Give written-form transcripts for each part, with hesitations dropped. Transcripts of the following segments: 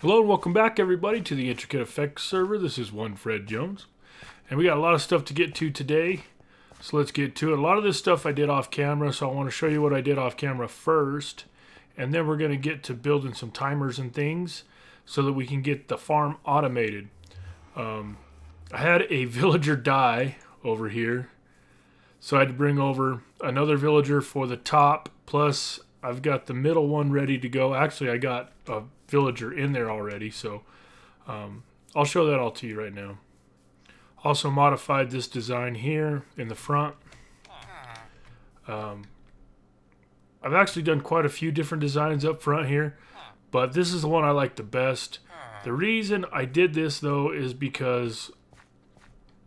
Hello and welcome back everybody to the IntricateAffecters server. This is one Fred Jones. And we got a lot of stuff to get to today. So let's get to it. A lot of this stuff I did off camera, so I want to show you what I did off camera first. And then we're going to get to building some timers and things so that we can get the farm automated. I had a villager die over here. So I had to bring over another villager for the top. Plus I've got the middle one ready to go. Actually, I got a villager in there already, so I'll show that all to you right now. Also modified this design here in the front. I've actually done quite a few different designs up front here, but this is the one I like the best. The reason I did this though is because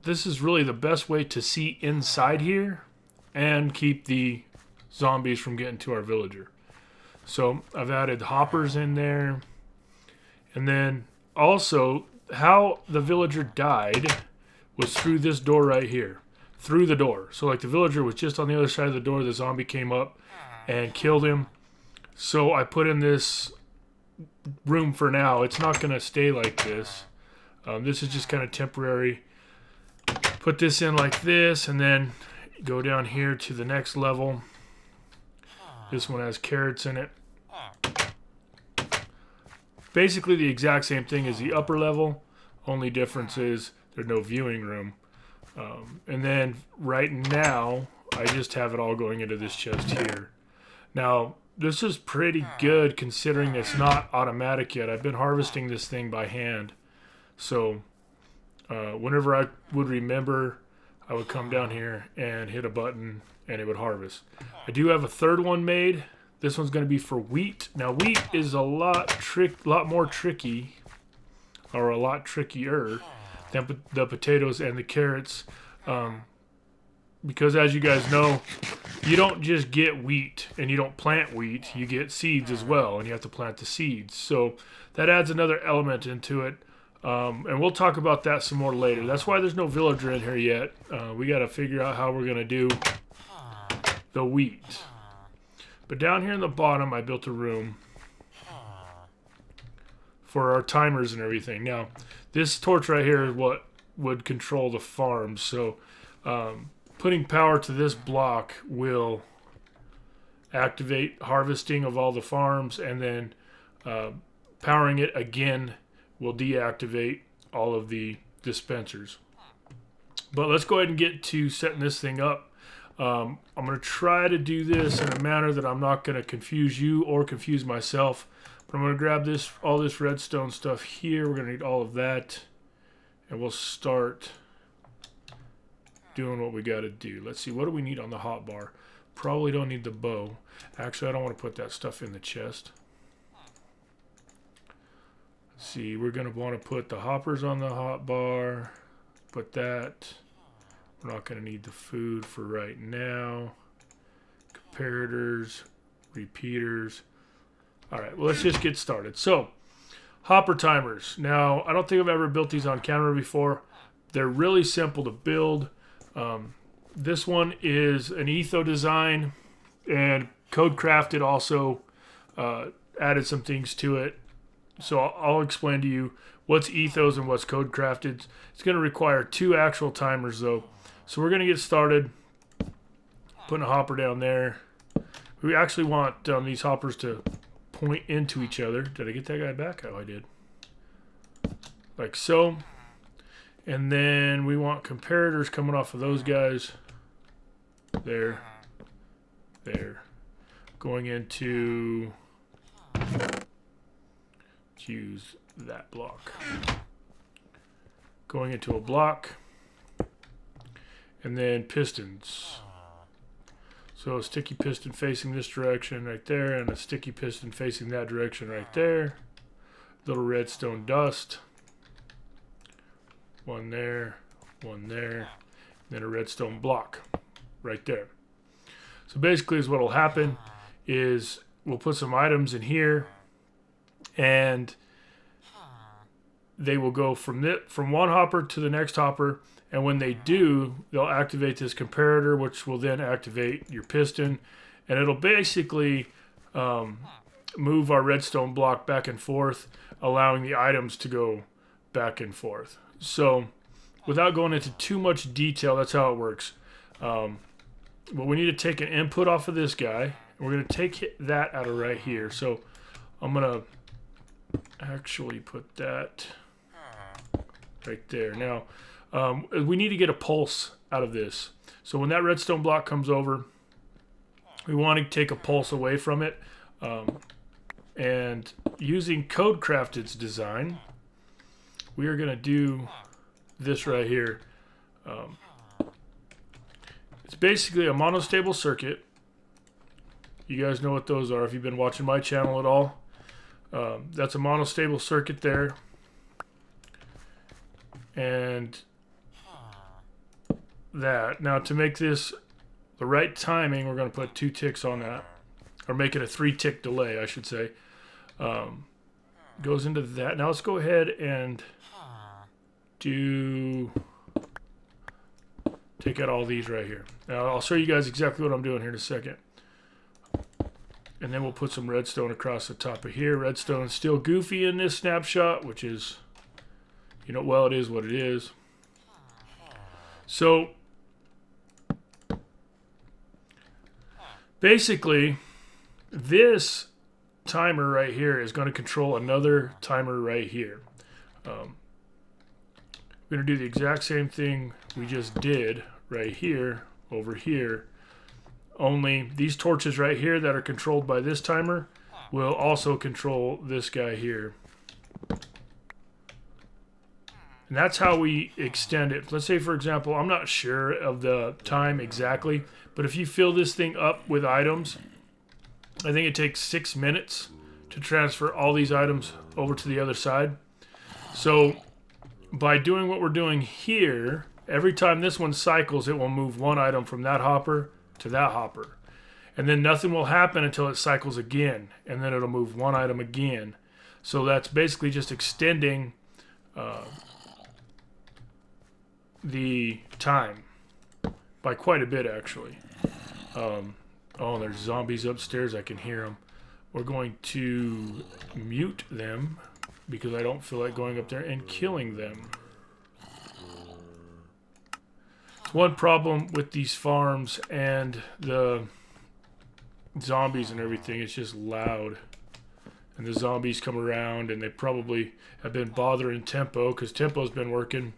this is really the best way to see inside here and keep the zombies from getting to our villager. So I've added hoppers in there. And then also how the villager died was through this door right here. Through the door. So like the villager was just on the other side of the door. The zombie came up and killed him. So I put in this room for now. It's not going to stay like this. This is just kind of temporary. Put this in like this and then go down here to the next level. This one has carrots in it. Basically the exact same thing as the upper level. Only difference is there's no viewing room. And then right now I just have it all going into this chest here. Now this is pretty good considering it's not automatic yet. I've been harvesting this thing by hand. So whenever I would remember, I would come down here and hit a button and it would harvest. I do have a third one made. This one's going to be for wheat. Now wheat is a lot more tricky, or a lot trickier than the potatoes and the carrots, because as you guys know, you don't just get wheat and you don't plant wheat. You get seeds as well, and you have to plant the seeds. So that adds another element into it, and we'll talk about that some more later. That's why there's no villager in here yet. We got to figure out how we're going to do the wheat. But down here in the bottom, I built a room for our timers and everything. Now, this torch right here is what would control the farm. So, putting power to this block will activate harvesting of all the farms, and then powering it again will deactivate all of the dispensers. But let's go ahead and get to setting this thing up. I'm going to try to do this in a manner that I'm not going to confuse you or confuse myself. But I'm going to grab all this redstone stuff here. We're going to need all of that. And we'll start doing what we got to do. Let's see, what do we need on the hotbar? Probably don't need the bow. Actually, I don't want to put that stuff in the chest. Let's see, we're going to want to put the hoppers on the hotbar. Put that. We're not going to need the food for right now. Comparators, repeaters. All right, well, let's just get started. So, hopper timers. Now, I don't think I've ever built these on camera before. They're really simple to build. This one is an Etho design, and CodeCrafted also added some things to it. So I'll explain to you what's Ethos and what's CodeCrafted. It's going to require 2 actual timers, though. So we're going to get started putting a hopper down there. We actually want these hoppers to point into each other. Did I get that guy back? Oh, I did. like so. And then we want comparators coming off of those guys. There. There. Going into... let's use that block. Going into a block. And then pistons. So a sticky piston facing this direction right there, and a sticky piston facing that direction right there. Little redstone dust. One there, and then a redstone block right there. So basically is what will happen is we'll put some items in here, and they will go from one hopper to the next hopper, and when they do, they'll activate this comparator, which will then activate your piston, and it'll basically move our redstone block back and forth, allowing the items to go back and forth. So without going into too much detail, that's how it works. But we need to take an input off of this guy, and we're going to take that out of right here. So I'm going to actually put that right there. Now, we need to get a pulse out of this. So when that redstone block comes over, we want to take a pulse away from it. And using CodeCrafted's design, we are going to do this right here. It's basically a monostable circuit. You guys know what those are if you've been watching my channel at all. That's a monostable circuit there. And that. Now to make this the right timing, we're going to put 2 ticks on that. Or make it a 3-tick delay, I should say. Goes into that. Now let's go ahead and take out all these right here. Now I'll show you guys exactly what I'm doing here in a second. And then we'll put some redstone across the top of here. Redstone is still goofy in this snapshot, which is, you know, well, it is what it is. So basically, this timer right here is going to control another timer right here. We're going to do the exact same thing we just did right here, over here. Only these torches right here that are controlled by this timer will also control this guy here. And that's how we extend it. Let's say, for example, I'm not sure of the time exactly, but if you fill this thing up with items, I think it takes 6 minutes to transfer all these items over to the other side. So by doing what we're doing here, every time this one cycles, it will move one item from that hopper to that hopper. And then nothing will happen until it cycles again, and then it'll move one item again. So that's basically just extending the time by quite a bit, actually. Oh, there's zombies upstairs. I can hear them. We're going to mute them because I don't feel like going up there and killing them. It's one problem with these farms and the zombies and everything. It's just loud. And the zombies come around and they probably have been bothering Tempo because Tempo's been working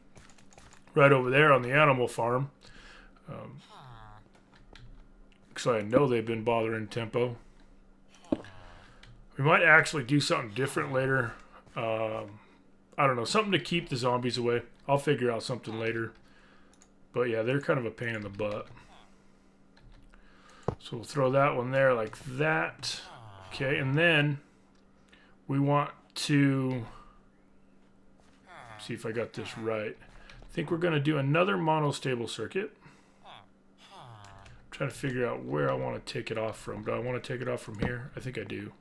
right over there on the animal farm. Actually, I know they've been bothering Tempo. We might actually do something different later. I don't know, something to keep the zombies away. I'll figure out something later. But yeah, they're kind of a pain in the butt. So we'll throw that one there like that. Okay, and then we want to see if I got this right. I think we're going to do another monostable circuit. I'm trying to figure out where I want to take it off from. Do I want to take it off from here? I think I do.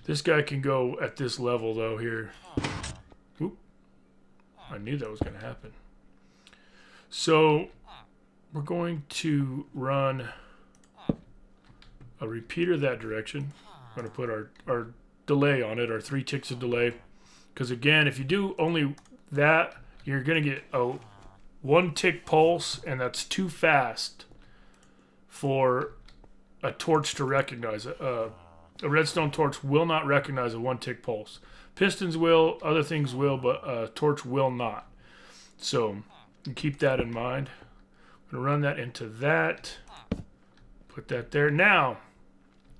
This guy can go at this level though here. Oop. I knew that was going to happen. So we're going to run a repeater that direction. We're going to put our delay on it, our 3 ticks of delay. Because again, if you do only that, you're going to get a 1 tick pulse, and that's too fast for a torch to recognize it. A redstone torch will not recognize a 1-tick pulse. Pistons will, other things will, but a torch will not. So keep that in mind. I'm going to run that into that. Put that there. Now,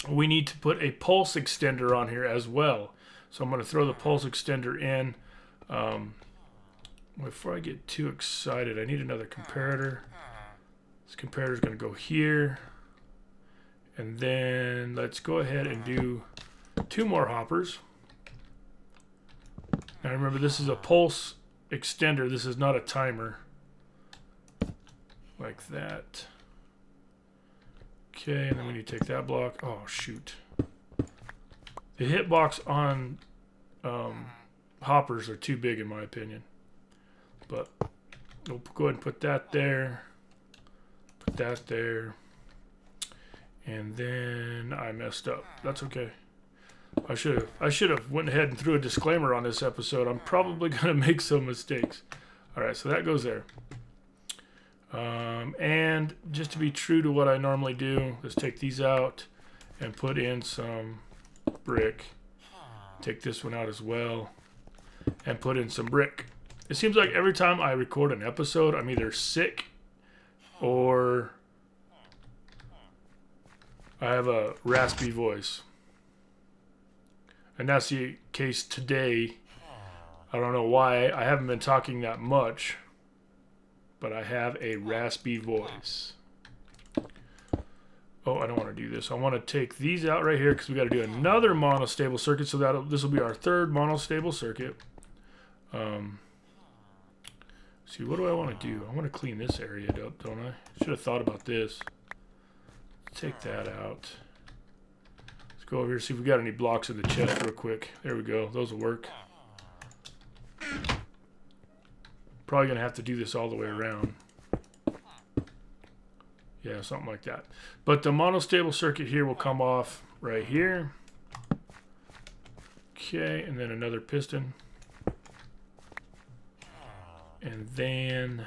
we need to put a pulse extender on here as well. So I'm going to throw the pulse extender in. Before I get too excited, I need another comparator. This comparator is going to go here. And then let's go ahead and do 2 more hoppers. Now remember, this is a pulse extender. This is not a timer. Like that. Okay, and then we need to take that block. Oh, shoot. The hitbox on hoppers are too big in my opinion. But we'll go ahead and put that there. Put that there. And then I messed up. That's okay. I should have went ahead and threw a disclaimer on this episode. I'm probably going to make some mistakes. All right, so that goes there. And just to be true to what I normally do, let's take these out and put in some brick. Take this one out as well and put in some brick. It seems like every time I record an episode, I'm either sick or I have a raspy voice. And that's the case today. I don't know why. I haven't been talking that much, but I have a raspy voice. Oh, I don't want to do this. I want to take these out right here because we got to do another monostable circuit. So this will be our 3rd monostable circuit. See, what do I want to do? I want to clean this area up, don't I? Should have thought about this. Take that out. Let's go over here, see if we got any blocks in the chest real quick. There we go. Those will work. Probably going to have to do this all the way around. Yeah, something like that. But the monostable circuit here will come off right here. Okay, and then another piston. And then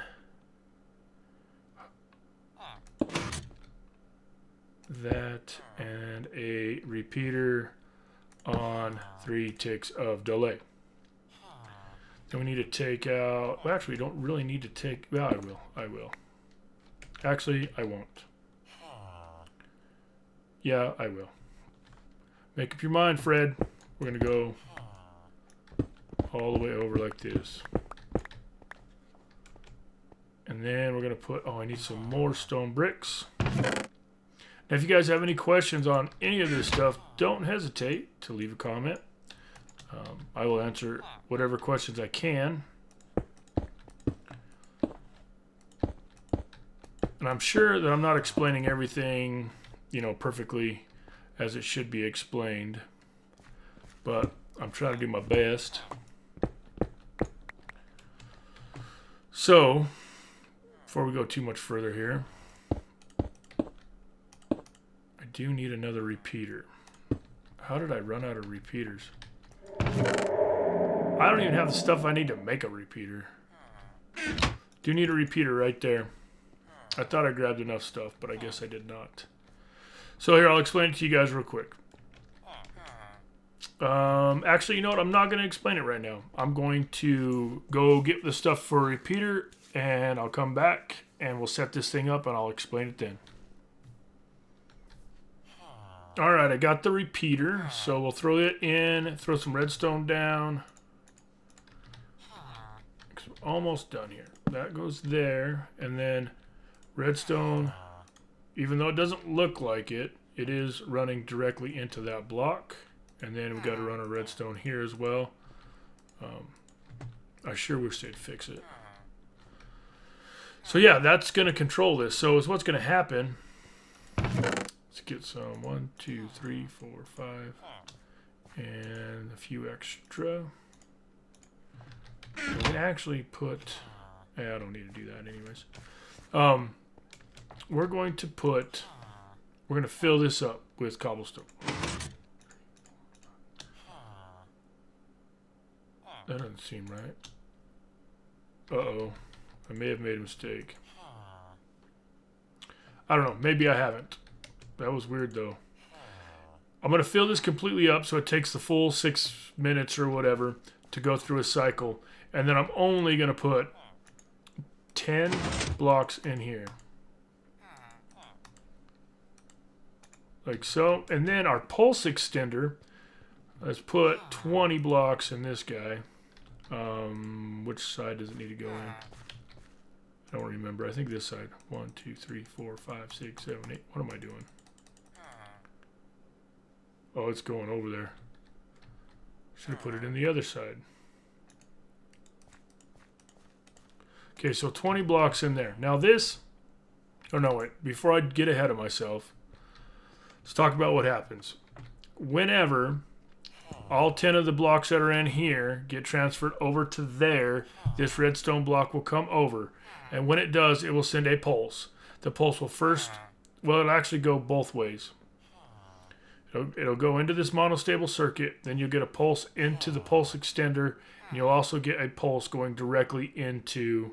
that and a repeater on 3 ticks of delay. Then we need to take out, well, actually we don't really need to take, well, I will. Actually, I won't. Yeah, I will. Make up your mind, Fred. We're going to go all the way over like this. And then we're going to put, oh, I need some more stone bricks. Now, if you guys have any questions on any of this stuff, don't hesitate to leave a comment. I will answer whatever questions I can. And I'm sure that I'm not explaining everything, you know, perfectly as it should be explained. But I'm trying to do my best. So, before we go too much further here, I do need another repeater. How did I run out of repeaters? I don't even have the stuff I need to make a repeater. Do need a repeater right there. I thought I grabbed enough stuff, but I guess I did not. So here, I'll explain it to you guys real quick. Actually, you know what? I'm not going to explain it right now. I'm going to go get the stuff for a repeater, and I'll come back, and we'll set this thing up, and I'll explain it then. Alright, I got the repeater, so we'll throw it in, throw some redstone down. We're almost done here. That goes there, and then redstone, even though it doesn't look like it, it is running directly into that block. And then we've got to run a redstone here as well. I sure wish they'd fix it. So yeah, that's going to control this. So is what's going to happen. Let's get some 1, 2, 3, 4, 5, and a few extra. We can actually put. I don't need to do that anyways. We're going to put. We're going to fill this up with cobblestone. That doesn't seem right. Uh-oh. I may have made a mistake. I don't know. Maybe I haven't. That was weird, though. I'm going to fill this completely up so it takes the full 6 minutes or whatever to go through a cycle. And then I'm only going to put 10 blocks in here. Like so. And then our pulse extender, let's put 20 blocks in this guy. Which side does it need to go in? I don't remember. I think this side. 1, 2, 3, 4, 5, 6, 7, 8. What am I doing? Oh, it's going over there. Should have put it in the other side. Okay, so 20 blocks in there. Now this... Oh, no, wait. Before I get ahead of myself, let's talk about what happens. Whenever all 10 of the blocks that are in here get transferred over to there, this redstone block will come over. And when it does, it will send a pulse. The pulse will first... Well, it'll actually go both ways. It'll go into this monostable circuit, then you'll get a pulse into the pulse extender, and you'll also get a pulse going directly into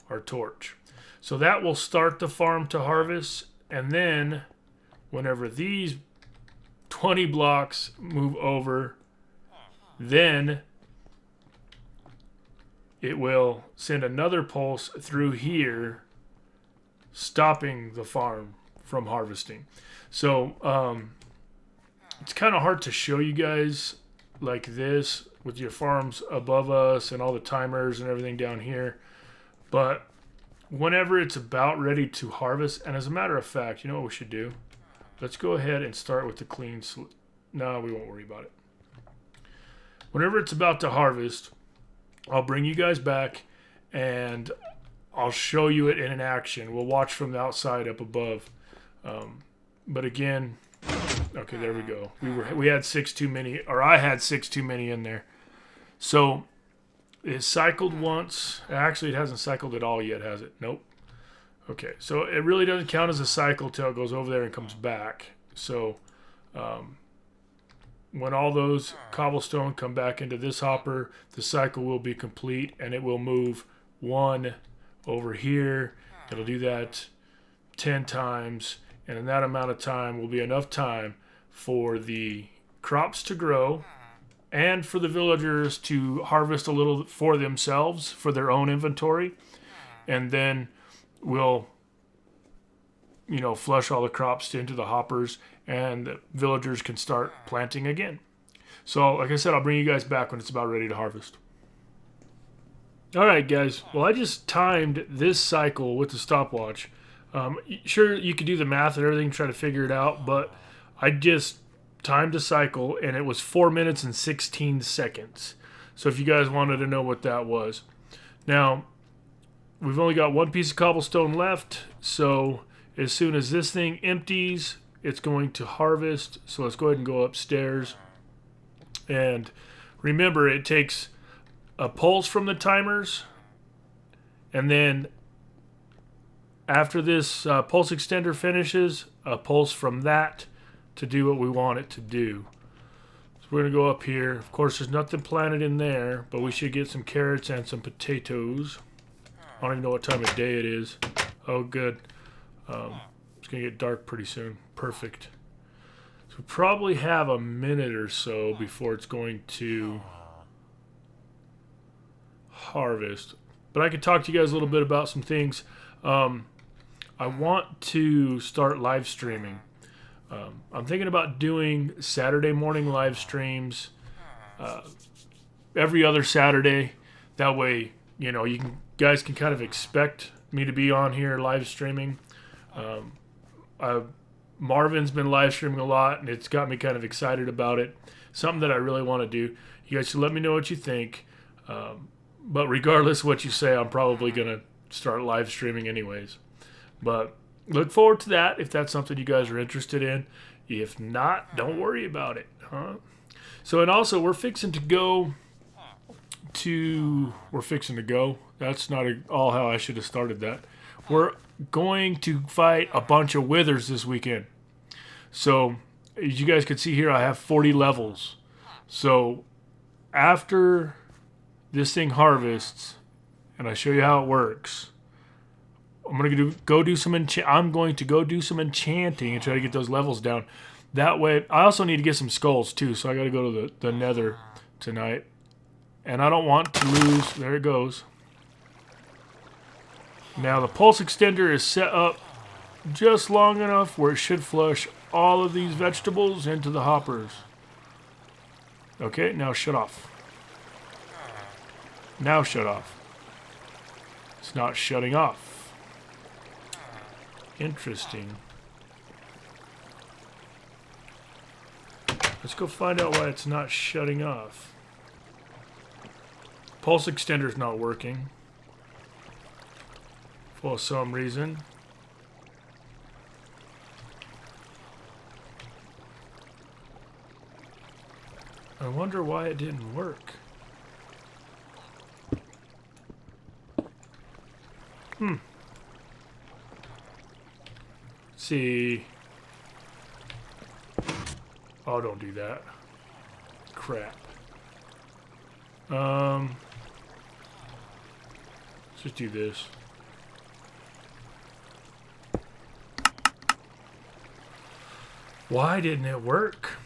our torch. So that will start the farm to harvest, and then whenever these 20 blocks move over, then it will send another pulse through here, stopping the farm from harvesting. So, it's kind of hard to show you guys like this with your farms above us and all the timers and everything down here. But whenever it's about ready to harvest, and as a matter of fact, you know what we should do? Let's go ahead and start with the clean. No, we won't worry about it. Whenever it's about to harvest, I'll bring you guys back and I'll show you it in an action. We'll watch from the outside up above. But again... Okay, there we go. We had 6 too many, or I had 6 too many in there. So it cycled once. Actually, it hasn't cycled at all yet, has it? Nope. Okay, so it really doesn't count as a cycle till it goes over there and comes back. So when all those cobblestone come back into this hopper, the cycle will be complete, and it will move 1 over here. It'll do that 10 times. And in that amount of time will be enough time for the crops to grow and for the villagers to harvest a little for themselves, for their own inventory. And then we'll, flush all the crops into the hoppers and the villagers can start planting again. So, like I said, I'll bring you guys back when it's about ready to harvest. All right, guys. Well, I just timed this cycle with the stopwatch. Sure, you could do the math and everything, try to figure it out, but I just timed a cycle, and it was 4 minutes and 16 seconds. So if you guys wanted to know what that was. Now, we've only got 1 piece of cobblestone left, so as soon as this thing empties, it's going to harvest. So let's go ahead and go upstairs. And remember, it takes a pulse from the timers, and then after this pulse extender finishes, a pulse from that to do what we want it to do. So we're going to go up here. Of course, there's nothing planted in there, but we should get some carrots and some potatoes. I don't even know what time of day it is. Oh, good. It's going to get dark pretty soon. Perfect. So we probably have a minute or so before it's going to harvest. But I could talk to you guys a little bit about some things. I want to start live streaming. I'm thinking about doing Saturday morning live streams every other Saturday. That way, guys can kind of expect me to be on here live streaming. Marvin's been live streaming a lot, and it's got me kind of excited about it. Something that I really want to do. You guys should let me know what you think. But regardless of what you say, I'm probably going to start live streaming anyways. But look forward to that if that's something you guys are interested in. If not, don't worry about it. Huh? So, and also, we're fixing to go. That's not all how I should have started that. We're going to fight a bunch of withers this weekend. So, as you guys can see here, I have 40 levels. So, after this thing harvests, and I show you how it works, I'm going to go do some enchanting and try to get those levels down. That way, I also need to get some skulls too, so I got to go to the nether tonight. And I don't want to lose, there it goes. Now the pulse extender is set up just long enough where it should flush all of these vegetables into the hoppers. Okay, now shut off. Now shut off. It's not shutting off. Interesting. Let's go find out why it's not shutting off. Pulse extender's not working for some reason. I wonder why it didn't work. Let's see. Oh, don't do that. Crap. Let's just do this. Why didn't it work?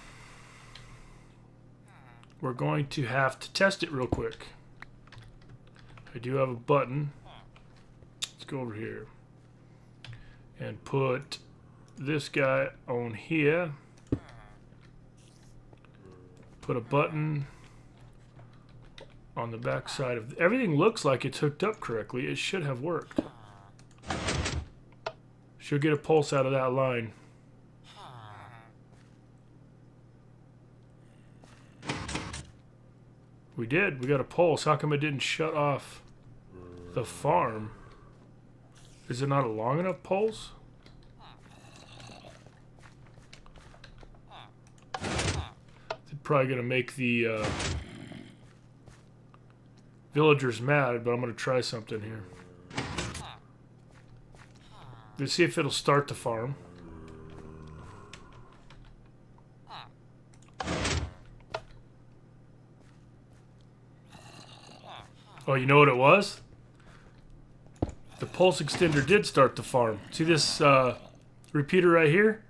We're going to have to test it real quick. I do have a button. Let's go over here and put this guy on here. Put a button on the back side of everything. Looks like it's hooked up correctly. It should have worked. Should get a pulse out of that line. We did. We got a pulse. How come it didn't shut off the farm? Is it not a long enough pulse? They're probably going to make the villagers mad, but I'm going to try something here. Let's see if it'll start the farm. Oh, you know what it was? The pulse extender did start the farm. See this repeater right here?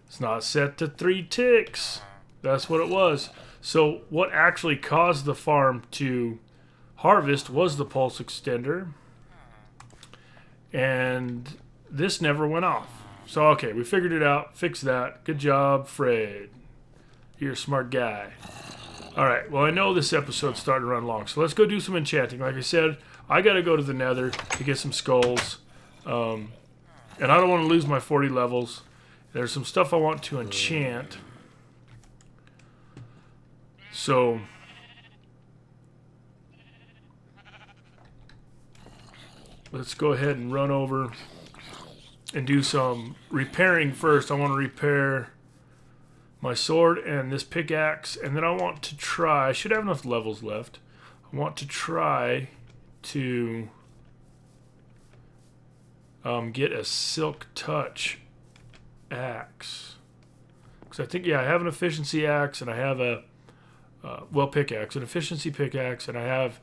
It's not set to 3 ticks. That's what it was. So what actually caused the farm to harvest was the pulse extender. And this never went off. So, okay, we figured it out. Fixed that. Good job, Fred. You're a smart guy. Alright, well, I know this episode's starting to run long, so let's go do some enchanting. Like I said, I gotta go to the nether to get some skulls. And I don't want to lose my 40 levels. There's some stuff I want to enchant. So let's go ahead and run over and do some repairing first. I want to repair my sword and this pickaxe, and then I want to try, I should have enough levels left. I want to try to get a silk touch axe. Because I think, yeah, I have an efficiency axe, and I have a, pickaxe, an efficiency pickaxe, and I have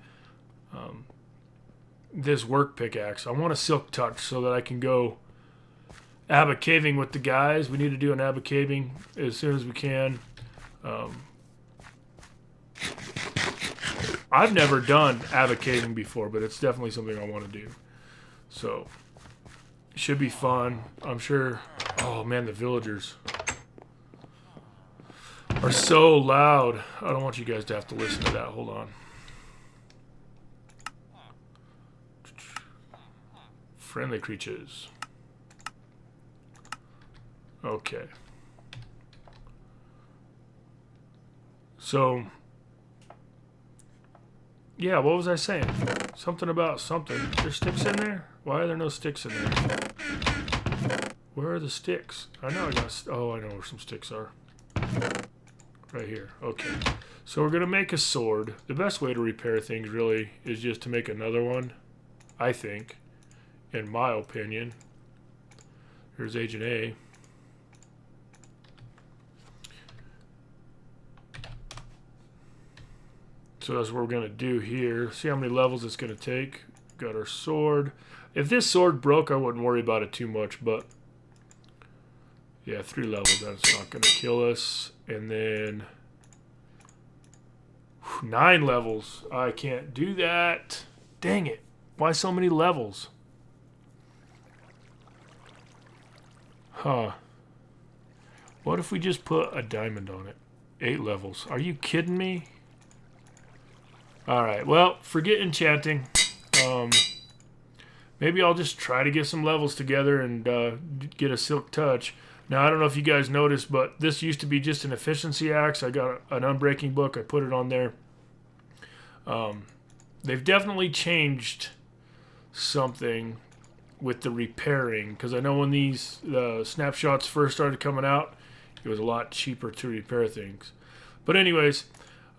this work pickaxe. I want a silk touch so that I can go Abba caving with the guys. We need to do an Abba caving as soon as we can. I've never done Abba caving before, but it's definitely something I want to do. So, it should be fun. I'm sure. Oh man, the villagers are so loud. I don't want you guys to have to listen to that. Hold on. Friendly creatures. Okay. So, yeah, what was I saying? Something about something. There's sticks in there? Why are there no sticks in there? Where are the sticks? I know I got... Oh, I know where some sticks are. Right here. Okay. So we're going to make a sword. The best way to repair things, really, is just to make another one. I think. In my opinion. Here's Agent A. So that's what we're going to do here. See how many levels it's going to take. Got our sword. If this sword broke, I wouldn't worry about it too much, but Yeah, 3 levels. That's not going to kill us. And then 9 levels. I can't do that. Dang it. Why so many levels? Huh. What if we just put a diamond on it? 8 levels. Are you kidding me? Alright, well, forget enchanting. Maybe I'll just try to get some levels together and get a silk touch. Now, I don't know if you guys noticed, but this used to be just an efficiency axe. I got an unbreaking book. I put it on there. They've definitely changed something with the repairing, because I know when these snapshots first started coming out, it was a lot cheaper to repair things. But anyways,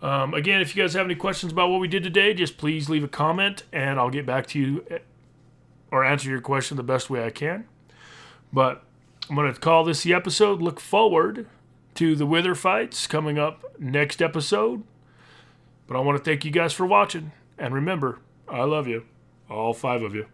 again, if you guys have any questions about what we did today, just please leave a comment, and I'll get back to you or answer your question the best way I can. But I'm going to call this the episode. Look forward to the wither fights coming up next episode. But I want to thank you guys for watching. And remember, I love you. All 5 of you.